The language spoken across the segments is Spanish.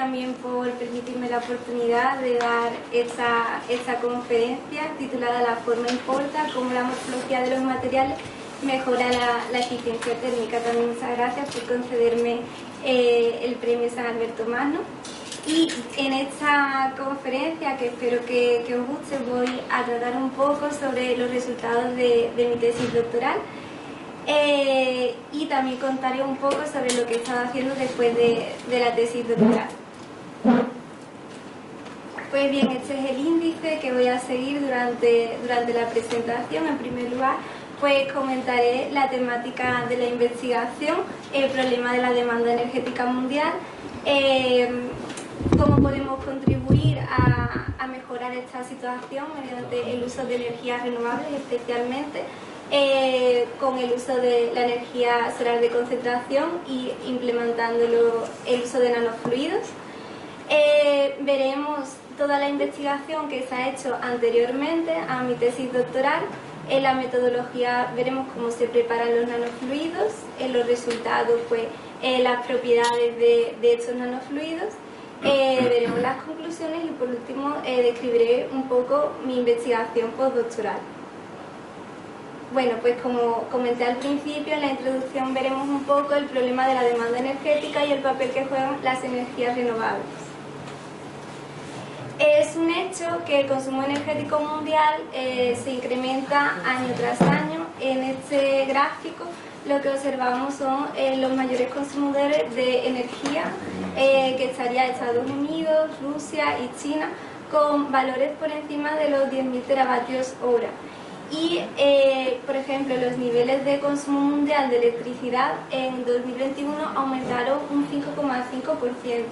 también por permitirme la oportunidad de dar esta conferencia titulada La forma importa, cómo la morfología de los materiales mejora la eficiencia térmica. También muchas gracias por concederme el premio San Alberto Magno. Y en esta conferencia, que espero que os guste, voy a tratar un poco sobre los resultados de mi tesis doctoral. Y también contaré un poco sobre lo que he estado haciendo después de la tesis doctoral. Pues bien, este es el índice que voy a seguir durante la presentación. En primer lugar, pues comentaré la temática de la investigación, el problema de la demanda energética mundial, cómo podemos contribuir a mejorar esta situación mediante el uso de energías renovables, especialmente con el uso de la energía solar de concentración y implementando el uso de nanofluidos. Veremos toda la investigación que se ha hecho anteriormente a mi tesis doctoral. En la metodología veremos cómo se preparan los nanofluidos, en los resultados, pues, las propiedades de estos nanofluidos. Veremos las conclusiones y por último describiré un poco mi investigación postdoctoral. Bueno, pues como comenté al principio, en la introducción veremos un poco el problema de la demanda energética y el papel que juegan las energías renovables. Es un hecho que el consumo energético mundial se incrementa año tras año. En este gráfico lo que observamos son los mayores consumidores de energía, que estaría Estados Unidos, Rusia y China, con valores por encima de los 10.000 teravatios hora. Y, por ejemplo, los niveles de consumo mundial de electricidad en 2021 aumentaron un 5,5%.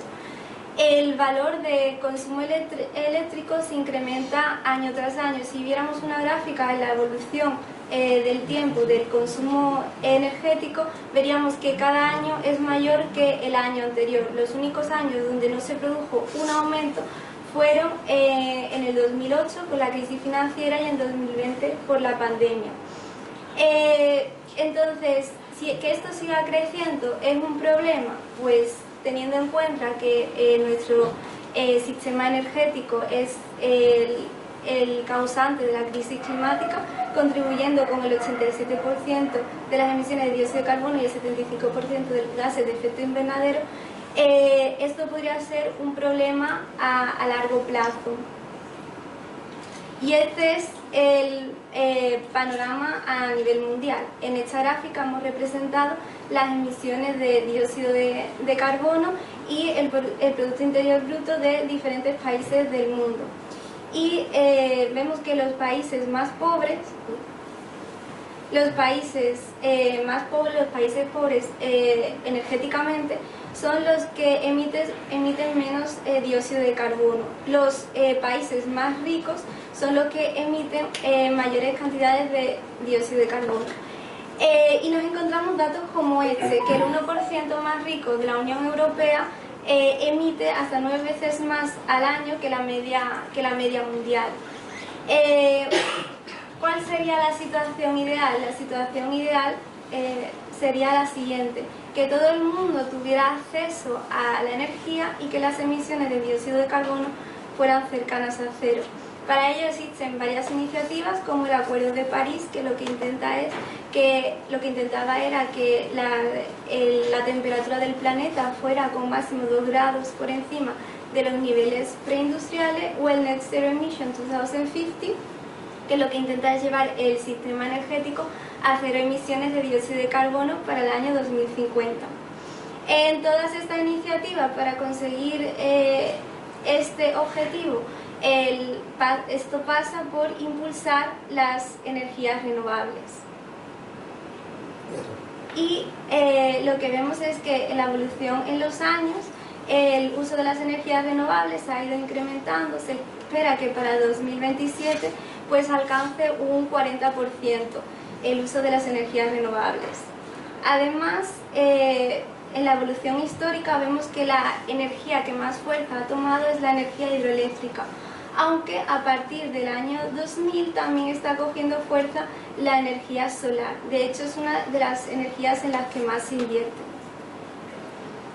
El valor de consumo eléctrico se incrementa año tras año. Si viéramos una gráfica en la evolución del tiempo del consumo energético, veríamos que cada año es mayor que el año anterior. Los únicos años donde no se produjo un aumento fueron en el 2008 con la crisis financiera y en 2020 por la pandemia. Entonces, que esto siga creciendo es un problema, pues teniendo en cuenta que nuestro sistema energético es el causante de la crisis climática, contribuyendo con el 87% de las emisiones de dióxido de carbono y el 75% de los gases de efecto invernadero, esto podría ser un problema a largo plazo. Y este es el panorama a nivel mundial. En esta gráfica hemos representado las emisiones de dióxido de carbono y el Producto Interior Bruto de diferentes países del mundo. Y vemos que los países más pobres, los países pobres energéticamente, son los que emiten menos dióxido de carbono. Los países más ricos son los que emiten mayores cantidades de dióxido de carbono. Y nos encontramos datos como este, que el 1% más rico de la Unión Europea emite hasta 9 veces más al año que la media mundial. ¿Cuál sería la situación ideal? La situación ideal sería la siguiente: que todo el mundo tuviera acceso a la energía y que las emisiones de dióxido de carbono fueran cercanas a cero. Para ello existen varias iniciativas, como el Acuerdo de París, que lo que intentaba era que la temperatura del planeta fuera con máximo 2 grados por encima de los niveles preindustriales, o el Net Zero Emission 2050, que lo que intenta es llevar el sistema energético a cero emisiones de dióxido de carbono para el año 2050. En todas estas iniciativas, para conseguir este objetivo, esto pasa por impulsar las energías renovables. Y lo que vemos es que en la evolución en los años, el uso de las energías renovables ha ido incrementando. Se espera que para 2027 pues alcance un 40% el uso de las energías renovables. Además, en la evolución histórica vemos que la energía que más fuerza ha tomado es la energía hidroeléctrica, aunque a partir del año 2000 también está cogiendo fuerza la energía solar. De hecho, es una de las energías en las que más se invierte.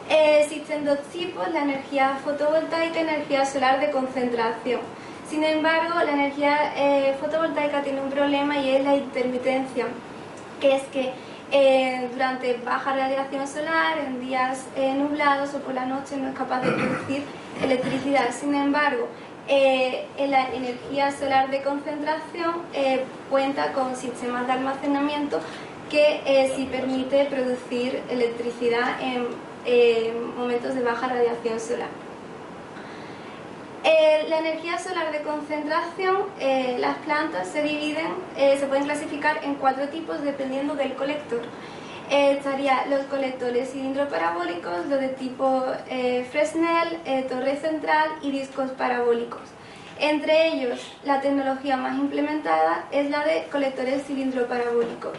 Existen dos tipos, la energía fotovoltaica y energía solar de concentración. Sin embargo, la energía fotovoltaica tiene un problema y es la intermitencia, que es que durante baja radiación solar, en días nublados o por la noche no es capaz de producir electricidad. Sin embargo, en la energía solar de concentración cuenta con sistemas de almacenamiento que sí permite producir electricidad en momentos de baja radiación solar. La energía solar de concentración, las plantas se dividen, se pueden clasificar en 4 tipos dependiendo del colector. Estarían los colectores cilindro parabólicos, los de tipo Fresnel, torre central y discos parabólicos. Entre ellos, la tecnología más implementada es la de colectores cilindro parabólicos.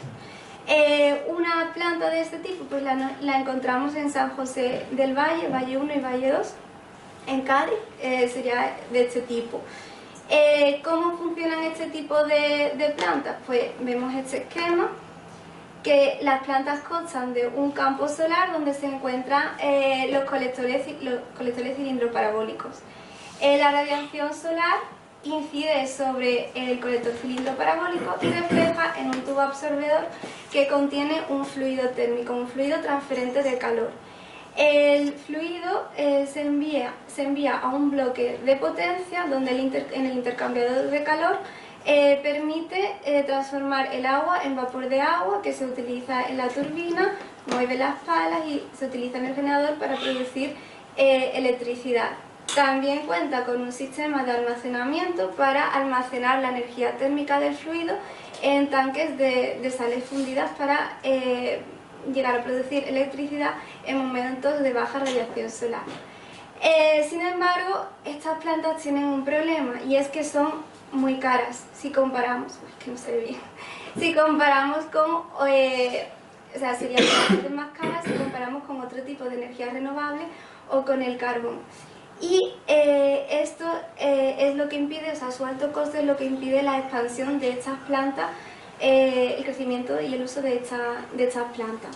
Una planta de este tipo pues la encontramos en San José del Valle, Valle 1 y Valle 2. En Cádiz sería de este tipo. ¿Cómo funcionan este tipo de plantas? Pues vemos este esquema, que las plantas constan de un campo solar donde se encuentran los colectores cilindro parabólicos. La radiación solar incide sobre el colector cilindro parabólico y refleja en un tubo absorbedor que contiene un fluido térmico, un fluido transferente de calor. El fluido se envía a un bloque de potencia donde en el intercambiador de calor permite transformar el agua en vapor de agua que se utiliza en la turbina, mueve las palas y se utiliza en el generador para producir electricidad. También cuenta con un sistema de almacenamiento para almacenar la energía térmica del fluido en tanques de sales fundidas para llegar a producir electricidad en momentos de baja radiación solar. Sin embargo, estas plantas tienen un problema y es que son muy caras si comparamos, es que no se ve bien, si comparamos con, o sea, serían bastante más caras si comparamos con otro tipo de energía renovable o con el carbón. Y esto es lo que impide, o sea, su alto coste es lo que impide la expansión de estas plantas, el crecimiento y el uso de estas plantas.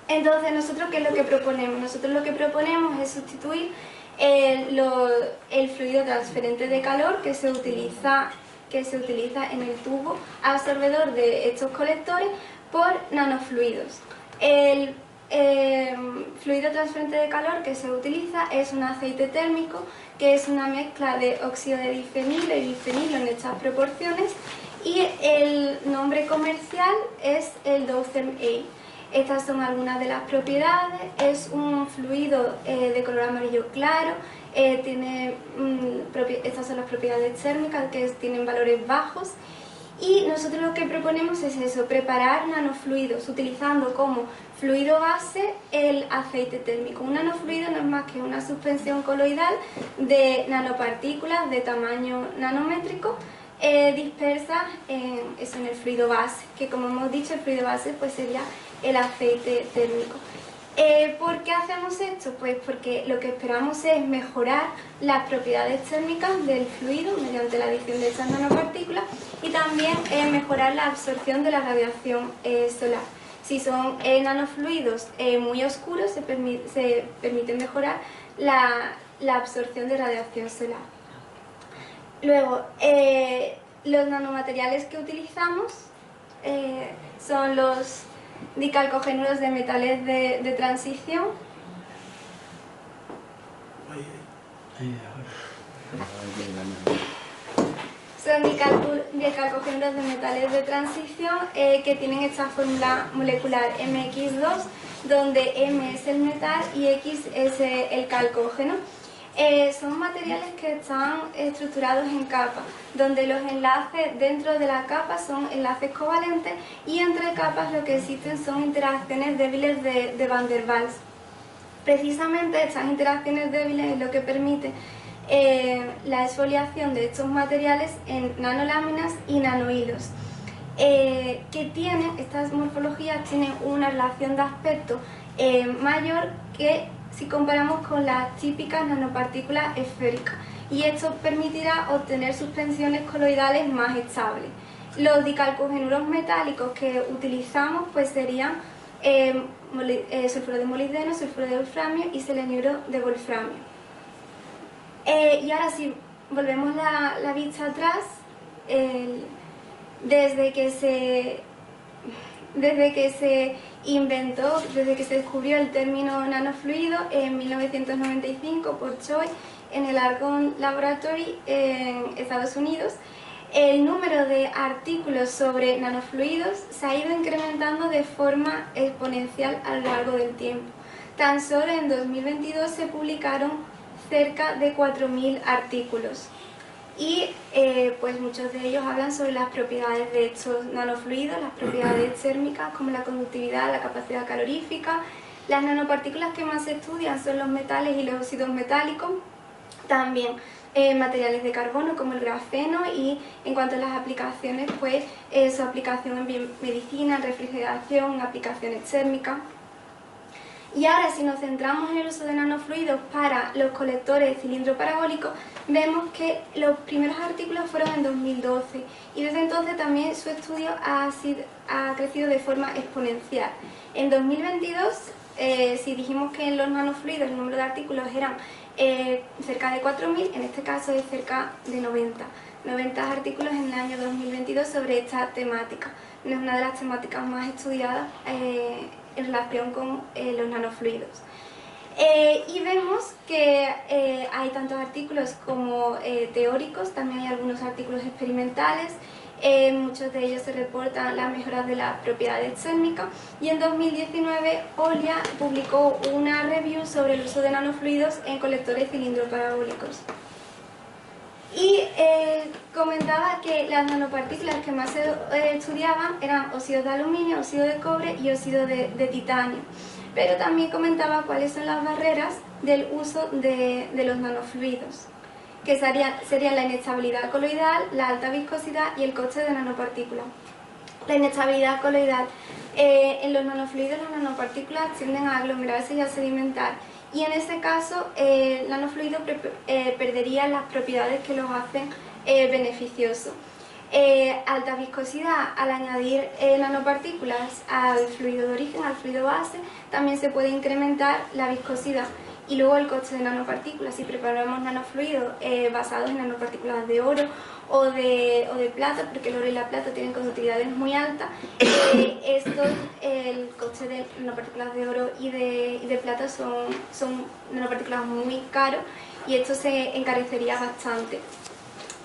Entonces, ¿nosotros qué es lo que proponemos? Nosotros lo que proponemos es sustituir el fluido transferente de calor que se utiliza en el tubo absorbedor de estos colectores por nanofluidos. El fluido transferente de calor que se utiliza es un aceite térmico que es una mezcla de óxido de difenilo y bifenilo en estas proporciones y el nombre comercial es el Dotherm A. Estas son algunas de las propiedades. Es un fluido de color amarillo claro, estas son las propiedades térmicas que tienen valores bajos. Y nosotros lo que proponemos es eso, preparar nanofluidos utilizando como fluido base el aceite térmico. Un nanofluido no es más que una suspensión coloidal de nanopartículas de tamaño nanométrico dispersas en el fluido base, que como hemos dicho el fluido base pues sería el aceite térmico. ¿Por qué hacemos esto? Pues porque lo que esperamos es mejorar las propiedades térmicas del fluido mediante la adición de estas nanopartículas y también mejorar la absorción de la radiación solar. Si son nanofluidos muy oscuros, se permite mejorar la absorción de radiación solar. Luego, los nanomateriales que utilizamos son los dicalcogénuros de metales de transición. Son dicalcogénuros de metales de transición que tienen esta fórmula molecular MX2, donde M es el metal y X es el calcógeno. Son materiales que están estructurados en capas, donde los enlaces dentro de la capa son enlaces covalentes y entre capas lo que existen son interacciones débiles de Van der Waals. Precisamente estas interacciones débiles es lo que permite la exfoliación de estos materiales en nanoláminas y nanohilos. Estas morfologías tienen una relación de aspecto mayor que si comparamos con las típicas nanopartículas esféricas, y esto permitirá obtener suspensiones coloidales más estables. Los dicalcogenuros metálicos que utilizamos pues serían sulfuro de molibdeno, sulfuro de wolframio y seleniuro de wolframio. Y ahora si volvemos la vista atrás, desde que se inventó, desde que se descubrió el término nanofluido en 1995 por Choi en el Argonne Laboratory en Estados Unidos, el número de artículos sobre nanofluidos se ha ido incrementando de forma exponencial a lo largo del tiempo. Tan solo en 2022 se publicaron cerca de 4.000 artículos y pues muchos de ellos hablan sobre las propiedades de estos nanofluidos, las propiedades térmicas como la conductividad, la capacidad calorífica. Las nanopartículas que más se estudian son los metales y los óxidos metálicos, también materiales de carbono como el grafeno, y en cuanto a las aplicaciones, pues su aplicación en biomedicina, en refrigeración, en aplicaciones térmicas. Y ahora, si nos centramos en el uso de nanofluidos para los colectores de cilindro parabólico, vemos que los primeros artículos fueron en 2012 y desde entonces también su estudio ha crecido de forma exponencial. En 2022, si dijimos que en los nanofluidos el número de artículos eran cerca de 4.000, en este caso es cerca de 90 artículos en el año 2022 sobre esta temática. Es una de las temáticas más estudiadas en relación con los nanofluidos. Y vemos que hay tantos artículos como teóricos, también hay algunos artículos experimentales. Muchos de ellos se reportan las mejoras de las propiedades térmicas, y en 2019 Olia publicó una review sobre el uso de nanofluidos en colectores cilindro parabólicos. Y comentaba que las nanopartículas que más se estudiaban eran óxidos de aluminio, óxido de cobre y óxido de titanio. Pero también comentaba cuáles son las barreras del uso de los nanofluidos, que serían la inestabilidad coloidal, la alta viscosidad y el coste de nanopartículas. La inestabilidad coloidal. En los nanofluidos las nanopartículas tienden a aglomerarse y a sedimentar, y en ese caso el nanofluido perdería las propiedades que los hacen beneficiosos. Alta viscosidad. Al añadir nanopartículas al fluido de origen, al fluido base, también se puede incrementar la viscosidad. Y luego el coste de nanopartículas. Si preparamos nanofluidos basados en nanopartículas de oro o de plata, porque el oro y la plata tienen conductividades muy altas, el coste de nanopartículas de oro y de plata son nanopartículas muy caros, y esto se encarecería bastante.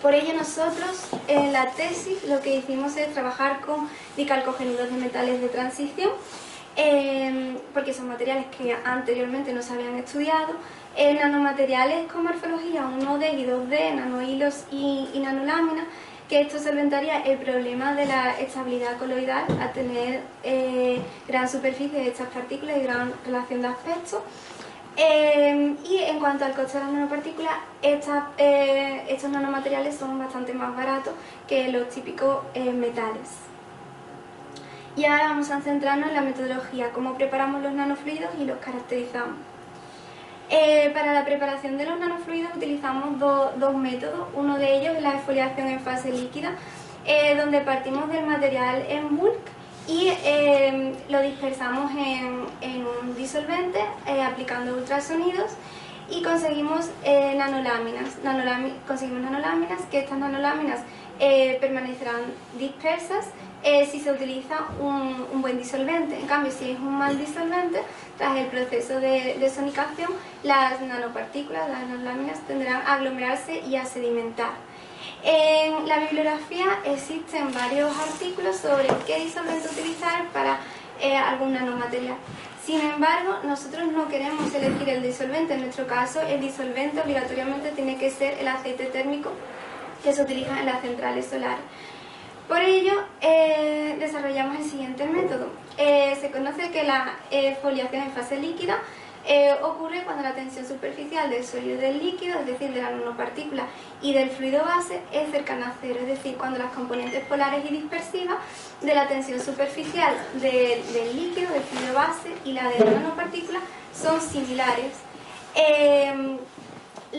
Por ello nosotros en la tesis lo que hicimos es trabajar con dicalcogénidos de metales de transición, porque son materiales que anteriormente no se habían estudiado, nanomateriales con morfología 1D y 2D, nanohilos y nanoláminas, que esto solventaría el problema de la estabilidad coloidal al tener gran superficie de estas partículas y gran relación de aspecto. Y en cuanto al coste de las nanopartículas, estos nanomateriales son bastante más baratos que los típicos metales. Y ahora vamos a centrarnos en la metodología, cómo preparamos los nanofluidos y los caracterizamos. Para la preparación de los nanofluidos utilizamos dos métodos. Uno de ellos es la exfoliación en fase líquida, donde partimos del material en bulk y lo dispersamos en un disolvente aplicando ultrasonidos, y conseguimos nanoláminas. Conseguimos nanoláminas, que estas nanoláminas permanecerán dispersas si se utiliza un buen disolvente. En cambio, si es un mal disolvente, tras el proceso de sonicación, las nanopartículas, las nanoláminas, tendrán a aglomerarse y a sedimentar. En la bibliografía existen varios artículos sobre qué disolvente utilizar para algún nanomaterial. Sin embargo, nosotros no queremos elegir el disolvente. En nuestro caso, el disolvente obligatoriamente tiene que ser el aceite térmico que se utiliza en las centrales solares. Por ello, desarrollamos el siguiente método. Se conoce que la exfoliación en fase líquida ocurre cuando la tensión superficial del sólido del líquido, es decir, de la nanopartícula y del fluido base, es cercana a cero, es decir, cuando las componentes polares y dispersivas de la tensión superficial del líquido, del fluido base, y la de la nanopartícula son similares.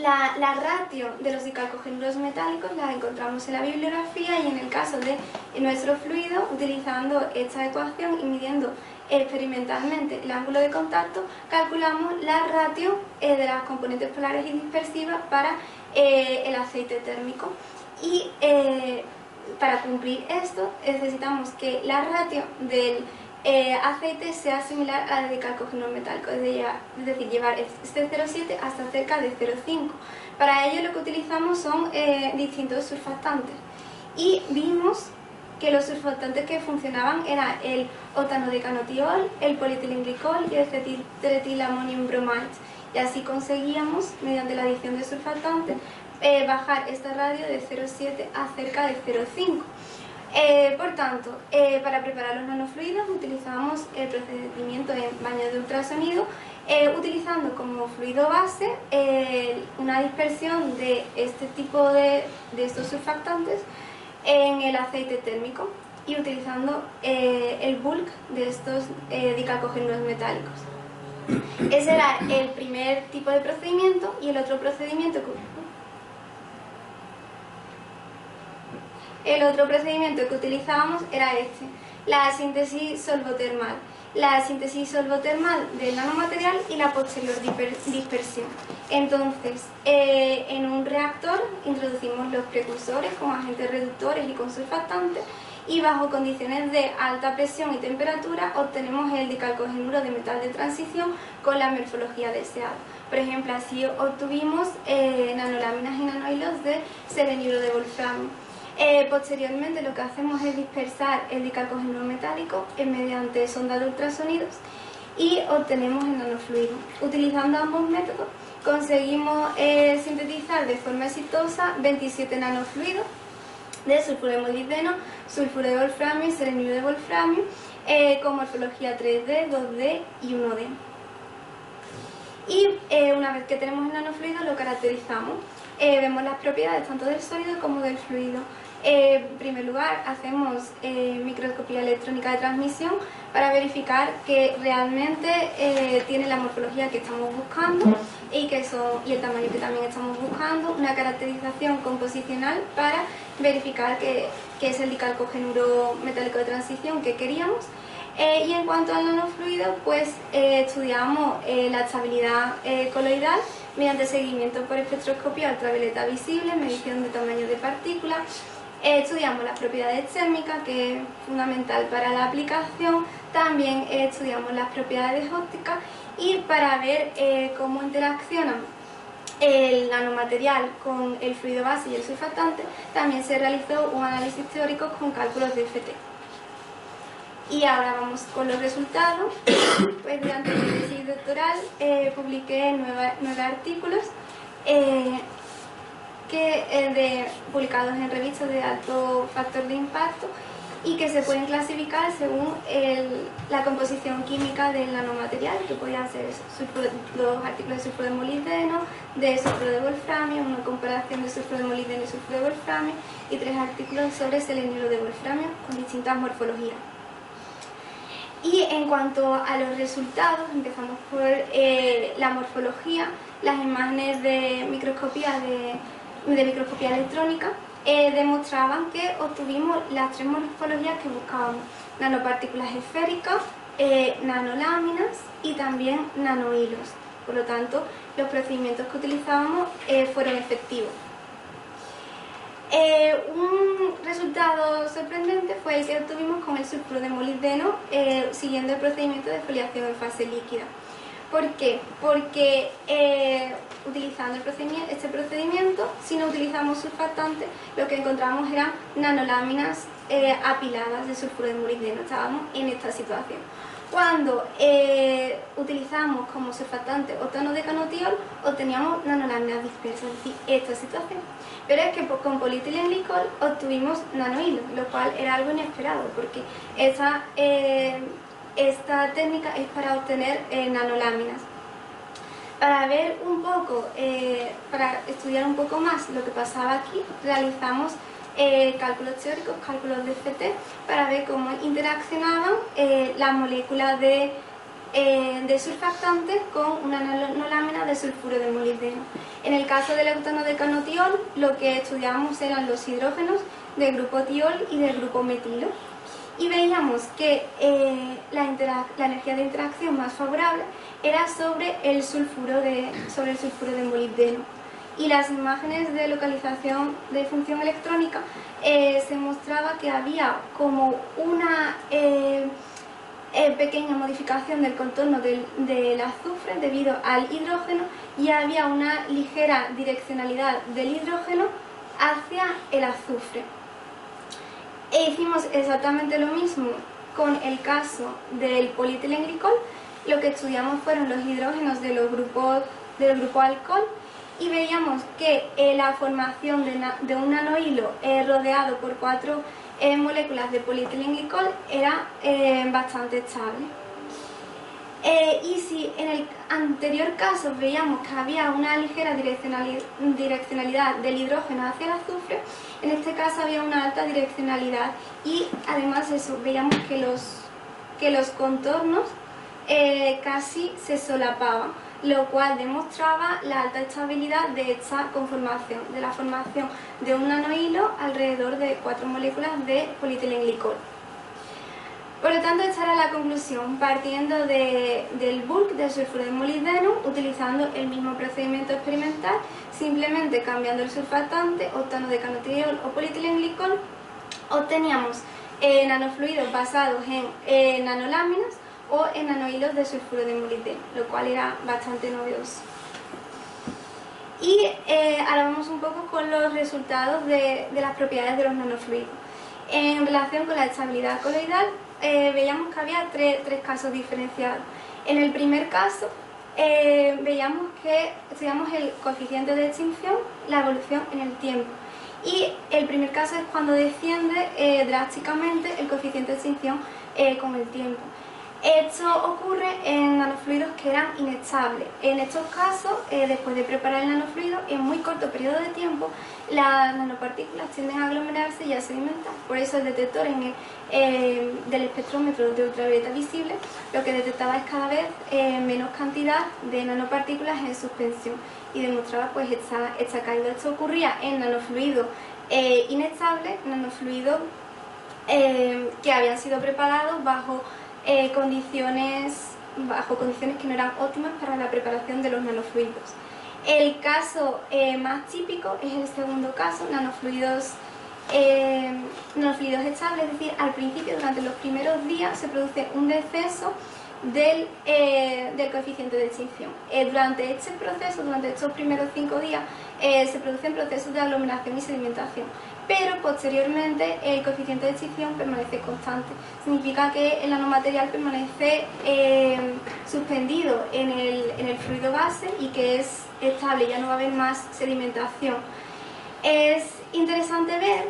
la ratio de los dicalcogenuros metálicos la encontramos en la bibliografía y en el caso de nuestro fluido, utilizando esta ecuación y midiendo experimentalmente el ángulo de contacto, calculamos la ratio de las componentes polares y dispersivas para el aceite térmico. Y para cumplir esto necesitamos que la ratio del aceite sea similar a la de dicalcogenuro metálico, es decir, llevar este 0,7 hasta cerca de 0,5. Para ello lo que utilizamos son distintos surfactantes y vimos que los surfactantes que funcionaban eran el octanodecanotiol, el polietilenglicol y el cetilamonium bromide, y así conseguíamos, mediante la adición de surfactantes, bajar esta radio de 0,7 a cerca de 0,5. Por tanto, para preparar los nanofluidos utilizamos el procedimiento en baño de ultrasonido, utilizando como fluido base una dispersión de este tipo de estos surfactantes en el aceite térmico y utilizando el bulk de estos dicalcogenuros metálicos. Ese era el primer tipo de procedimiento, y el otro procedimiento que utilizábamos era este, la síntesis solvotermal. La síntesis solvotermal del nanomaterial y la posterior dispersión. Entonces, en un reactor introducimos los precursores con agentes reductores y con surfactantes, y bajo condiciones de alta presión y temperatura obtenemos el dicalcogenuro de metal de transición con la morfología deseada. Por ejemplo, así obtuvimos nanoláminas y nanohilos de selenuro de wolframio. Posteriormente lo que hacemos es dispersar el dicalcogenuro metálico mediante sonda de ultrasonidos y obtenemos el nanofluido. Utilizando ambos métodos conseguimos sintetizar de forma exitosa 27 nanofluidos de sulfuro de molibdeno, sulfuro de wolframio y selenuro de wolframio con morfología 3D, 2D y 1D. Y una vez que tenemos el nanofluido lo caracterizamos. Vemos las propiedades tanto del sólido como del fluido. En primer lugar, hacemos microscopía electrónica de transmisión para verificar que realmente tiene la morfología que estamos buscando y el tamaño que también estamos buscando, una caracterización composicional para verificar que es el dicalcogenuro metálico de transición que queríamos. Y en cuanto al nanofluido, pues estudiamos la estabilidad coloidal mediante seguimiento por espectroscopía ultravioleta visible, medición de tamaño de partículas. Estudiamos las propiedades térmicas, que es fundamental para la aplicación. También estudiamos las propiedades ópticas, y para ver cómo interaccionan el nanomaterial con el fluido base y el surfactante, también se realizó un análisis teórico con cálculos de FT. Y ahora vamos con los resultados. Pues durante mi tesis doctoral publiqué 9 artículos publicados en revistas de alto factor de impacto, y que se pueden clasificar según la composición química del nanomaterial, que podían ser 2 artículos de sulfuro de molibdeno, de sulfuro de wolframio, una comparación de sulfuro de molibdeno y sulfuro de wolframio, y 3 artículos sobre selenuro de wolframio con distintas morfologías. Y en cuanto a los resultados, empezamos por la morfología. Las imágenes de microscopía electrónica demostraban que obtuvimos las 3 morfologías que buscábamos: nanopartículas esféricas, nanoláminas y también nanohilos. Por lo tanto, los procedimientos que utilizábamos fueron efectivos. Un resultado sorprendente fue el que obtuvimos con el sulfuro de molibdeno siguiendo el procedimiento de foliación en fase líquida. ¿Por qué? Porque utilizando este procedimiento, si no utilizamos surfactantes, lo que encontramos eran nanoláminas apiladas de sulfuro de molibdeno. Estábamos en esta situación. Cuando utilizamos como surfactante octanodecanotiol, obteníamos nanoláminas dispersas, es decir, esta situación. Pero es que con polietilenglicol obtuvimos nanohilos, lo cual era algo inesperado, porque esta técnica es para obtener nanoláminas. Para ver un poco, para estudiar un poco más lo que pasaba aquí, realizamos cálculos teóricos, cálculos de FT, para ver cómo interaccionaban las moléculas de de surfactantes con una nanolámina de sulfuro de molibdeno. En el caso del octano de canotiol, lo que estudiábamos eran los hidrógenos del grupo tiol y del grupo metilo. Y veíamos que la energía de interacción más favorable era sobre el sulfuro de molibdeno. Y las imágenes de localización de función electrónica se mostraba que había como una pequeña modificación del contorno del azufre debido al hidrógeno, y había una ligera direccionalidad del hidrógeno hacia el azufre. Hicimos exactamente lo mismo con el caso del polietilenglicol. Lo que estudiamos fueron los hidrógenos del grupo alcohol, y veíamos que la formación de un nanohilo rodeado por 4 moléculas de polietilenglicol era bastante estable. Y si en el anterior caso veíamos que había una ligera direccionalidad del hidrógeno hacia el azufre, en este caso había una alta direccionalidad, y además eso, veíamos que los contornos casi se solapaban, lo cual demostraba la alta estabilidad de esta conformación, de la formación de un nanohilo alrededor de 4 moléculas de polietilenglicol. Por lo tanto, esta era la conclusión, partiendo del bulk del sulfuro de molibdeno, utilizando el mismo procedimiento experimental, simplemente cambiando el surfactante, octano de canotiol o polietilenglicol, obteníamos nanofluidos basados en nanoláminas o en nanohilos de sulfuro de molibdeno, lo cual era bastante novedoso. Y ahora vamos un poco con los resultados de las propiedades de los nanofluidos. En relación con la estabilidad coloidal, veíamos que había tres casos diferenciados. En el primer caso, veíamos que estudiamos el coeficiente de extinción, la evolución en el tiempo. Y el primer caso es cuando desciende drásticamente el coeficiente de extinción con el tiempo. Esto ocurre en nanofluidos que eran inestables. En estos casos, después de preparar el nanofluido, en muy corto periodo de tiempo, las nanopartículas tienden a aglomerarse y a sedimentar. Por eso el detector del espectrómetro de ultravioleta visible lo que detectaba es cada vez menos cantidad de nanopartículas en suspensión, y demostraba pues esta caída. Esto ocurría en nanofluidos inestables, nanofluidos que habían sido preparados bajo condiciones que no eran óptimas para la preparación de los nanofluidos. El caso más típico es el segundo caso, nanofluidos estables, es decir, al principio, durante los primeros días, se produce un descenso del coeficiente de extinción. Durante este proceso, durante estos primeros 5 días, se producen procesos de aglomeración y sedimentación, pero posteriormente el coeficiente de extinción permanece constante. Significa que el nanomaterial permanece suspendido en el fluido base y que es estable, ya no va a haber más sedimentación. Es interesante ver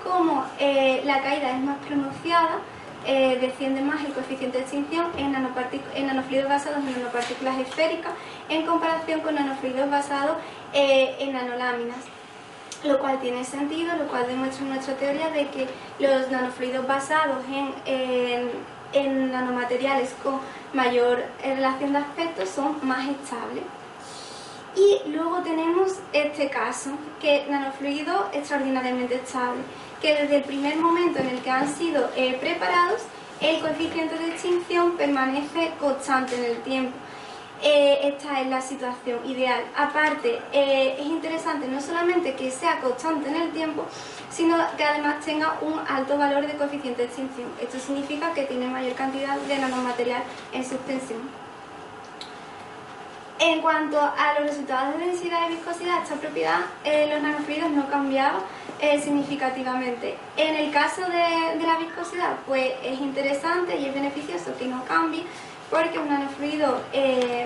cómo la caída es más pronunciada, desciende más el coeficiente de extinción en nanofluidos basados en nanopartículas esféricas en comparación con nanofluidos basados en nanoláminas, lo cual tiene sentido, lo cual demuestra nuestra teoría de que los nanofluidos basados en nanomateriales con mayor relación de aspecto son más estables. Y luego tenemos este caso, que es nanofluido extraordinariamente estable, que desde el primer momento en el que han sido preparados, el coeficiente de extinción permanece constante en el tiempo. Esta es la situación ideal. Aparte, es interesante no solamente que sea constante en el tiempo, sino que además tenga un alto valor de coeficiente de extinción. Esto significa que tiene mayor cantidad de nanomaterial en suspensión. En cuanto a los resultados de densidad y viscosidad, esta propiedad, los nanofluidos no cambiaban significativamente. En el caso de la viscosidad, pues es interesante y es beneficioso que no cambie, porque un nanofluido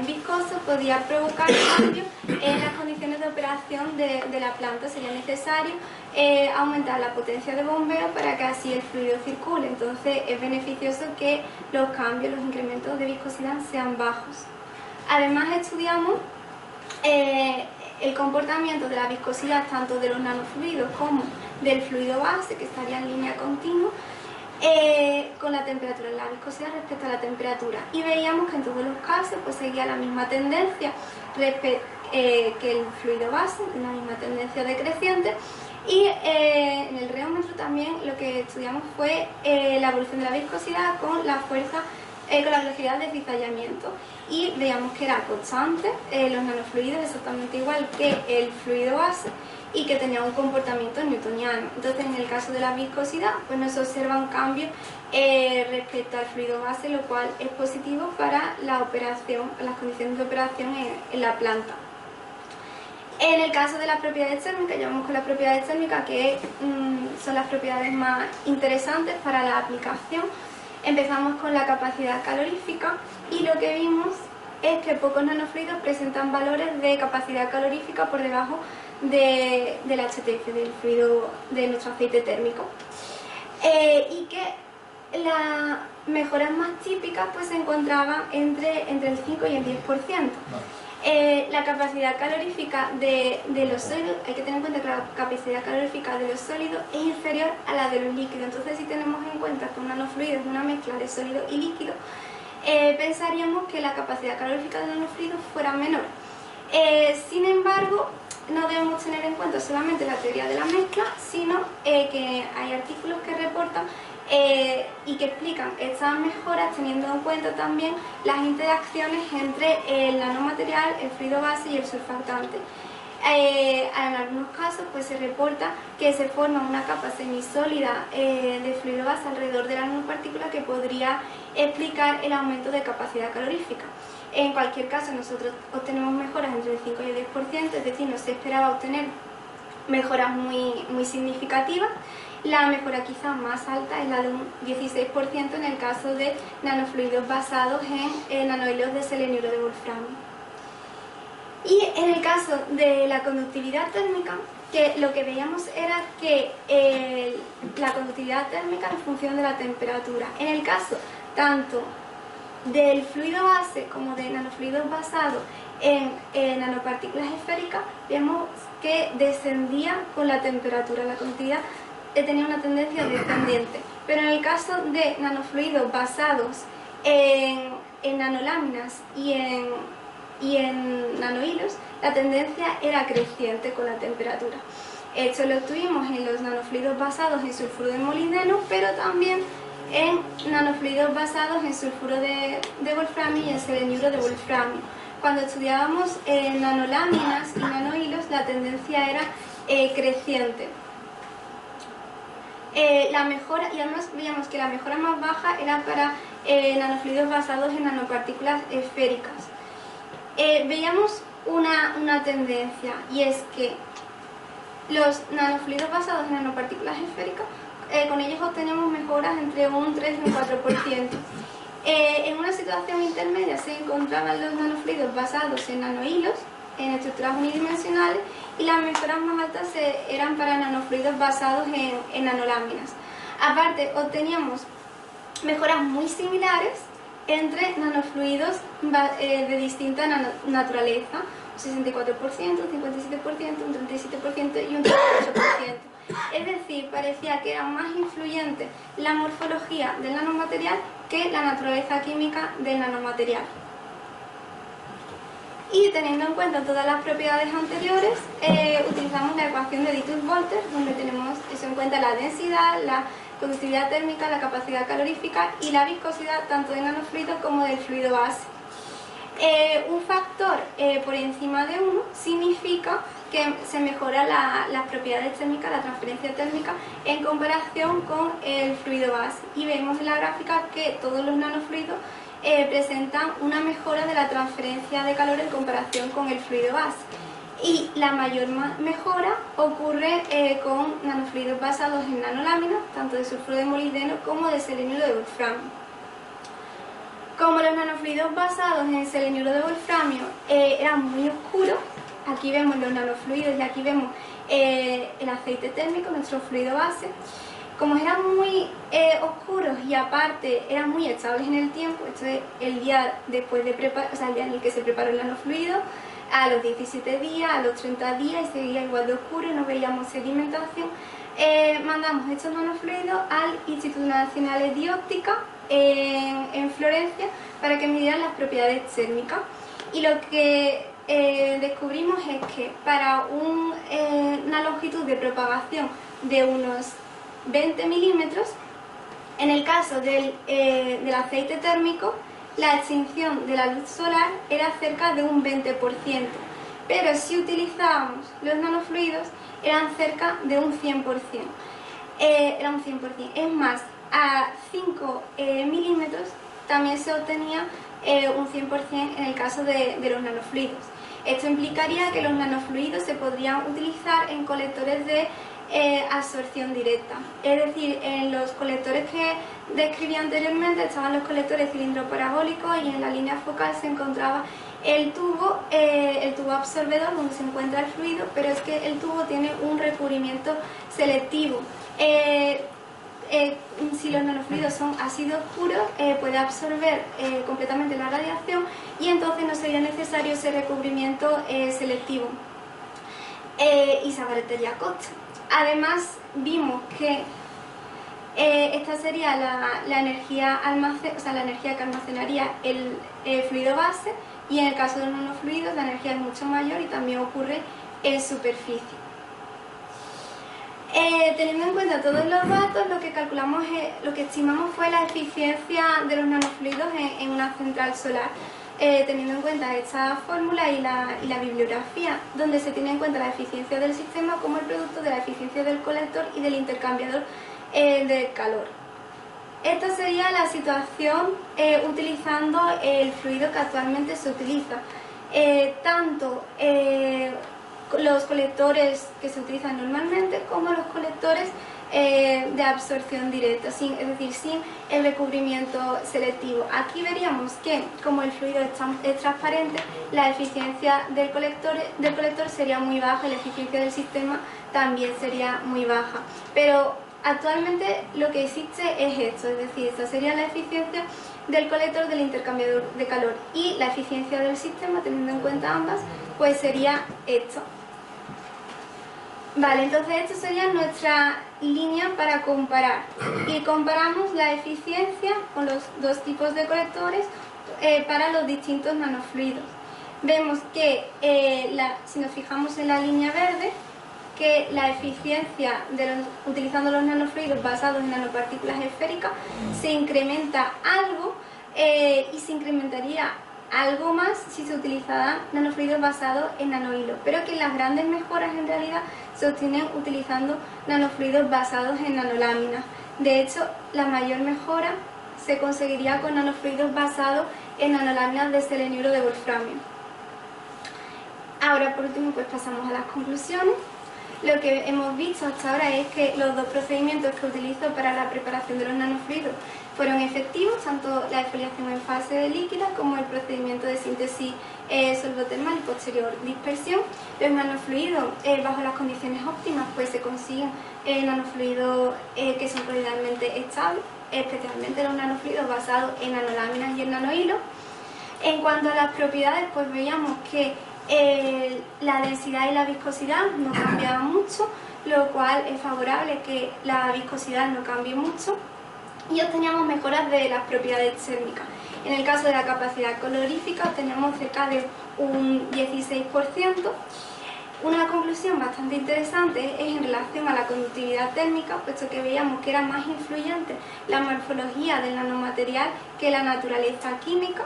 viscoso podía provocar cambios en las condiciones de operación de la planta. Sería necesario aumentar la potencia de bombeo para que así el fluido circule. Entonces es beneficioso que los cambios, los incrementos de viscosidad sean bajos. Además estudiamos el comportamiento de la viscosidad tanto de los nanofluidos como del fluido base, que estaría en línea continua, con la temperatura, la viscosidad respecto a la temperatura, y veíamos que en todos los casos pues seguía la misma tendencia que el fluido base, la misma tendencia decreciente. Y en el reómetro también lo que estudiamos fue la evolución de la viscosidad con la fuerza, con la velocidad de cizallamiento, y veíamos que era constante los nanofluidos, exactamente igual que el fluido base, y que tenía un comportamiento newtoniano. Entonces, en el caso de la viscosidad, pues no se observan cambios respecto al fluido base, lo cual es positivo para la operación, las condiciones de operación en la planta. En el caso de las propiedades térmicas, ya vamos con las propiedades térmicas, que son las propiedades más interesantes para la aplicación. Empezamos con la capacidad calorífica, y lo que vimos es que pocos nanofluidos presentan valores de capacidad calorífica por debajo del HTF, del fluido de nuestro aceite térmico. Y que las mejoras más típicas pues se encontraban entre el 5 y el 10%. La capacidad calorífica de los sólidos, hay que tener en cuenta que la capacidad calorífica de los sólidos es inferior a la de los líquidos. Entonces, si tenemos en cuenta que un nanofluido es una mezcla de sólido y líquido, pensaríamos que la capacidad calorífica del nanofluido fuera menor. Sin embargo, no debemos tener en cuenta solamente la teoría de la mezcla, sino que hay artículos que reportan y que explican estas mejoras teniendo en cuenta también las interacciones entre el nanomaterial, el fluido base y el surfactante. En algunos casos pues se reporta que se forma una capa semisólida de fluido base alrededor de la nanopartícula, que podría explicar el aumento de capacidad calorífica. En cualquier caso, nosotros obtenemos mejoras entre el 5 y el 10%, es decir, no se esperaba obtener mejoras muy significativas. La mejora quizás más alta es la de un 16% en el caso de nanofluidos basados en nanohilos de seleniuro de wolframio. Y en el caso de la conductividad térmica, que lo que veíamos era que la conductividad térmica en función de la temperatura. En el caso tanto del fluido base como de nanofluidos basados en nanopartículas esféricas, vemos que descendía con la temperatura, la conductividad tenía una tendencia descendiente. Pero en el caso de nanofluidos basados en nanoláminas y en nanohilos, la tendencia era creciente con la temperatura. Esto lo tuvimos en los nanofluidos basados en sulfuro de molibdeno, pero también en nanofluidos basados en sulfuro de wolframio y en seleniuro de wolframio. Cuando estudiábamos nanoláminas y nanohilos, la tendencia era creciente. La mejora, y además veíamos que la mejora más baja era para nanofluidos basados en nanopartículas esféricas. Veíamos una tendencia, y es que los nanofluidos basados en nanopartículas esféricas, con ellos obtenemos mejoras entre un 3 y un 4%. En una situación intermedia se encontraban los nanofluidos basados en nanohilos, en estructuras unidimensionales, y las mejoras más altas eran para nanofluidos basados en nanoláminas. Aparte, obteníamos mejoras muy similares entre nanofluidos de distinta naturaleza, un 64%, un 57%, un 37% y un 38%. Es decir, parecía que era más influyente la morfología del nanomaterial que la naturaleza química del nanomaterial. Y teniendo en cuenta todas las propiedades anteriores, utilizamos la ecuación de Dittus-Volter, donde tenemos eso en cuenta: la densidad, la conductividad térmica, la capacidad calorífica y la viscosidad tanto de nanofluidos como del fluido base. Un factor por encima de 1 significa que se mejora las propiedades térmicas, la transferencia térmica, en comparación con el fluido base. Y vemos en la gráfica que todos los nanofluidos presentan una mejora de la transferencia de calor en comparación con el fluido base. Y la mayor mejora ocurre con nanofluidos basados en nanoláminas, tanto de sulfuro de molibdeno como de seleniuro de wolframio. Como los nanofluidos basados en seleniuro de wolframio eran muy oscuros, aquí vemos los nanofluidos y aquí vemos el aceite térmico, nuestro fluido base. Como eran muy oscuros y aparte eran muy estables en el tiempo, esto es el día después de preparar, o sea, el día en el que se preparó el nanofluido, a los 17 días, a los 30 días, y seguía igual de oscuro y no veíamos sedimentación, mandamos estos nanofluidos al Instituto Nacional de Óptica en Florencia para que midieran las propiedades térmicas. Y lo que descubrimos es que para una longitud de propagación de unos 20 milímetros, en el caso del aceite térmico, la extinción de la luz solar era cerca de un 20%, pero si utilizábamos los nanofluidos eran cerca de un 100%. Era un 100%. Es más, a 5 milímetros también se obtenía un 100% en el caso de los nanofluidos. Esto implicaría que los nanofluidos se podrían utilizar en colectores de absorción directa. Es decir, en los colectores que describí anteriormente estaban los colectores cilindro-parabólicos y en la línea focal se encontraba el tubo absorbedor donde se encuentra el fluido, pero es que el tubo tiene un recubrimiento selectivo. Si los nanofluidos son ácidos puros, puede absorber completamente la radiación y entonces no sería necesario ese recubrimiento selectivo y se abarataría coste. Además, vimos que esta sería la energía la energía que almacenaría el fluido base, y en el caso de los nanofluidos la energía es mucho mayor y también ocurre en superficie. Teniendo en cuenta todos los datos, lo que estimamos fue la eficiencia de los nanofluidos en una central solar, teniendo en cuenta esta fórmula y la bibliografía, donde se tiene en cuenta la eficiencia del sistema como el producto de la eficiencia del colector y del intercambiador del calor. Esta sería la situación utilizando el fluido que actualmente se utiliza. Tanto los colectores que se utilizan normalmente como los colectores de absorción directa, es decir, sin el recubrimiento selectivo. Aquí veríamos que, como el fluido es transparente, la eficiencia del colector sería muy baja y la eficiencia del sistema también sería muy baja. Pero actualmente lo que existe es esto, es decir, esta sería la eficiencia del colector del intercambiador de calor, y la eficiencia del sistema, teniendo en cuenta ambas, pues sería esto. Vale, entonces esta sería nuestra línea para comparar, y comparamos la eficiencia con los dos tipos de colectores para los distintos nanofluidos. Vemos que si nos fijamos en la línea verde, que la eficiencia utilizando los nanofluidos basados en nanopartículas esféricas se incrementa algo y se incrementaría algo más si se utilizaran nanofluidos basados en nanohilos, pero que las grandes mejoras en realidad se obtienen utilizando nanofluidos basados en nanoláminas. De hecho, la mayor mejora se conseguiría con nanofluidos basados en nanoláminas de selenio o de wolframio. Ahora, por último, pues pasamos a las conclusiones. Lo que hemos visto hasta ahora es que los dos procedimientos que utilizo para la preparación de los nanofluidos fueron efectivos, tanto la exfoliación en fase de líquida como el procedimiento de síntesis solvotermal y posterior dispersión. Los nanofluidos, bajo las condiciones óptimas, pues se consiguen nanofluidos que son coloidalmente estables, especialmente los nanofluidos basados en nanoláminas y en nanohilos. En cuanto a las propiedades, pues veíamos que la densidad y la viscosidad no cambiaban mucho, lo cual es favorable que la viscosidad no cambie mucho, y obteníamos mejoras de las propiedades térmicas. En el caso de la capacidad calorífica obteníamos cerca de un 16%. Una conclusión bastante interesante es en relación a la conductividad térmica, puesto que veíamos que era más influyente la morfología del nanomaterial que la naturaleza química,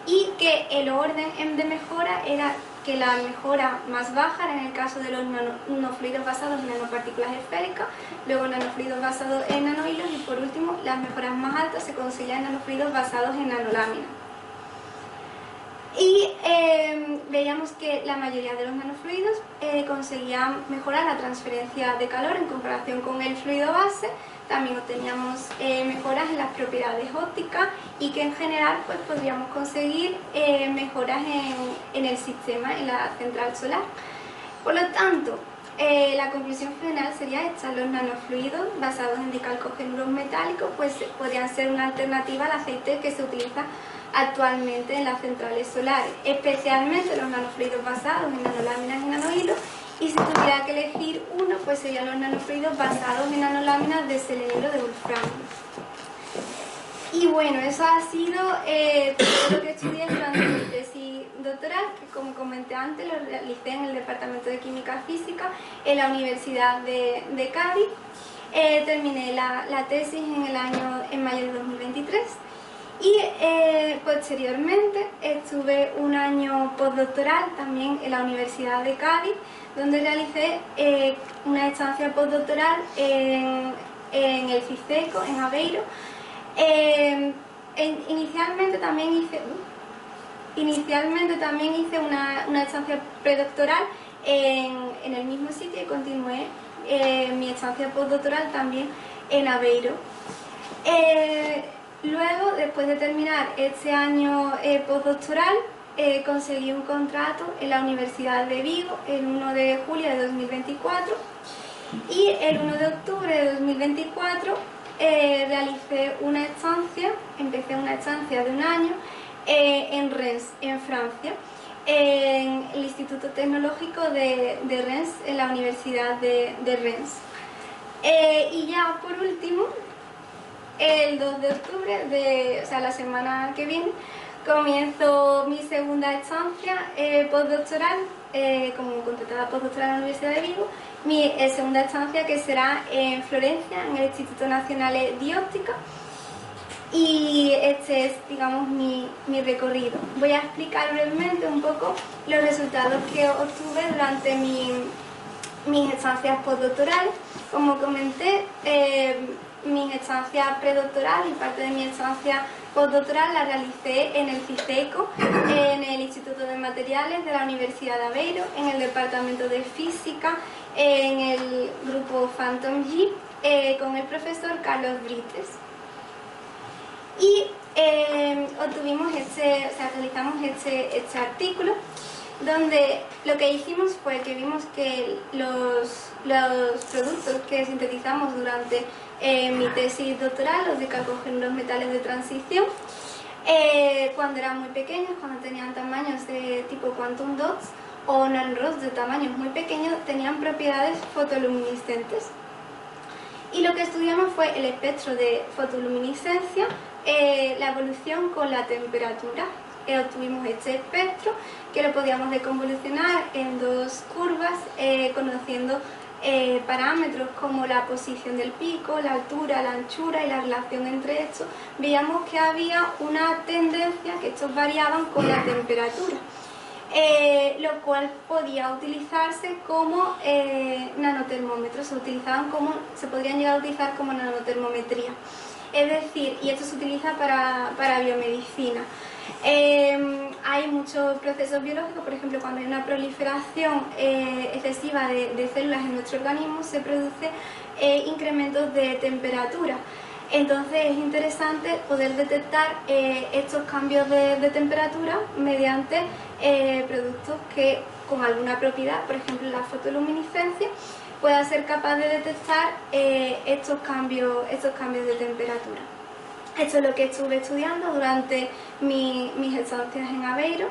y que el orden de mejora era que la mejora más baja era en el caso de los nanofluidos basados en nanopartículas esféricas, luego nanofluidos basados en nanohilos, y por último las mejoras más altas se conseguían en nanofluidos basados en nanoláminas. Y veíamos que la mayoría de los nanofluidos conseguían mejorar la transferencia de calor en comparación con el fluido base. También obteníamos mejoras en las propiedades ópticas, y que en general pues podríamos conseguir mejoras en el sistema, en la central solar. Por lo tanto, la conclusión final sería esta: los nanofluidos basados en dicalcogenuros metálicos pues podrían ser una alternativa al aceite que se utiliza actualmente en las centrales solares, especialmente los nanofluidos basados en nanoláminas y nanohilos, y si tuviera que elegir uno, pues serían los nanofluidos basados en nanoláminas de selenio de wolframio. Y bueno, eso ha sido todo lo que estudié durante mi tesis doctoral, que como comenté antes lo realicé en el Departamento de Química Física en la Universidad de Cádiz. Terminé la tesis en mayo de 2023 y posteriormente estuve un año postdoctoral también en la Universidad de Cádiz, donde realicé una estancia postdoctoral en el CICECO, en Aveiro. Inicialmente también hice una estancia predoctoral en el mismo sitio y continué mi estancia postdoctoral también en Aveiro. Luego, después de terminar este año postdoctoral, conseguí un contrato en la Universidad de Vigo el 1 de julio de 2024 y el 1 de octubre de 2024 empecé una estancia de un año en Rennes, en Francia, en el Instituto Tecnológico de Rennes, en la Universidad de Rennes. Y ya por último, el 2 de octubre, o sea, la semana que viene, comienzo mi segunda estancia postdoctoral, como contratada postdoctoral en la Universidad de Vigo, mi segunda estancia que será en Florencia, en el Instituto Nacional de Óptica. Y este es, digamos, mi recorrido. Voy a explicar brevemente un poco los resultados que obtuve durante mis estancias postdoctorales. Como comenté, mis estancias predoctorales y parte de mi estancia postdoctoral la realicé en el CICECO, en el Instituto de Materiales de la Universidad de Aveiro, en el Departamento de Física, en el grupo Phantom G, con el profesor Carlos Brites. Y realizamos este artículo, donde lo que hicimos fue que vimos que los productos que sintetizamos durante mi tesis doctoral, los decalcogénulos metales de transición, cuando eran muy pequeños, cuando tenían tamaños de tipo quantum dots o nanorods de tamaños muy pequeños, tenían propiedades fotoluminiscentes. Y lo que estudiamos fue el espectro de fotoluminiscencia, la evolución con la temperatura. Obtuvimos este espectro que lo podíamos deconvolucionar en dos curvas, conociendo parámetros como la posición del pico, la altura, la anchura y la relación entre estos. Veíamos que había una tendencia, que estos variaban con la temperatura, lo cual podía utilizarse como nanotermómetros, se podrían llegar a utilizar como nanotermometría. Es decir, y esto se utiliza para biomedicina. Hay muchos procesos biológicos, por ejemplo, cuando hay una proliferación excesiva de células en nuestro organismo, se produce incrementos de temperatura. Entonces es interesante poder detectar estos cambios de temperatura mediante productos que con alguna propiedad, por ejemplo la fotoluminiscencia, pueda ser capaz de detectar estos cambios de temperatura. Esto es lo que estuve estudiando durante mis estancias en Aveiro.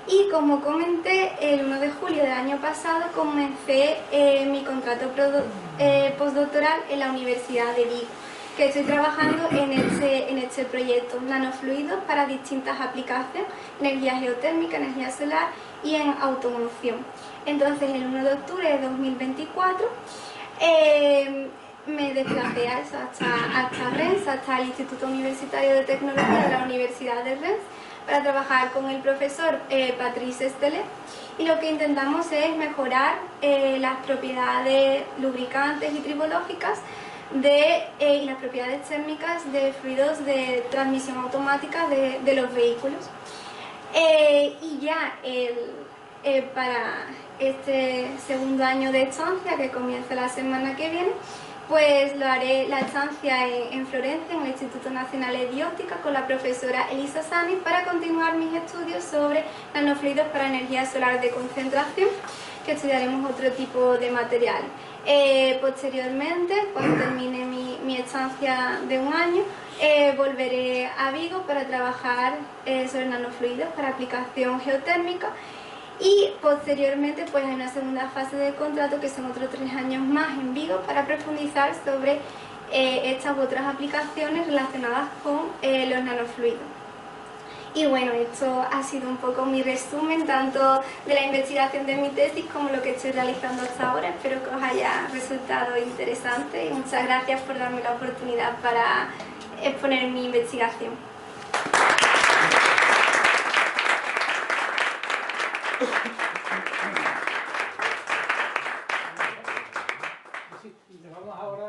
Y como comenté, el 1 de julio del año pasado comencé mi contrato postdoctoral en la Universidad de Vigo, que estoy trabajando en este proyecto, nanofluidos para distintas aplicaciones, energía geotérmica, energía solar y en automoción. Entonces, el 1 de octubre de 2024 me desplacé hasta Rennes, hasta el Instituto Universitario de Tecnología de la Universidad de Rennes, para trabajar con el profesor Patrice Estelet, y lo que intentamos es mejorar las propiedades lubricantes y tribológicas y las propiedades térmicas de fluidos de transmisión automática de los vehículos. Y ya para este segundo año de estancia, que comienza la semana que viene, pues lo haré la estancia en Florencia, en el Instituto Nacional de Óptica, con la profesora Elisa Sani, para continuar mis estudios sobre nanofluidos para energía solar de concentración, que estudiaremos otro tipo de material. Posteriormente, cuando termine mi estancia de un año, volveré a Vigo para trabajar sobre nanofluidos para aplicación geotérmica. y posteriormente pues hay una segunda fase de contrato que son otros 3 años más en Vigo para profundizar sobre estas u otras aplicaciones relacionadas con los nanofluidos. Y bueno, esto ha sido un poco mi resumen tanto de la investigación de mi tesis como lo que estoy realizando hasta ahora. Espero que os haya resultado interesante y muchas gracias por darme la oportunidad para exponer mi investigación. Sí, y nos vamos ahora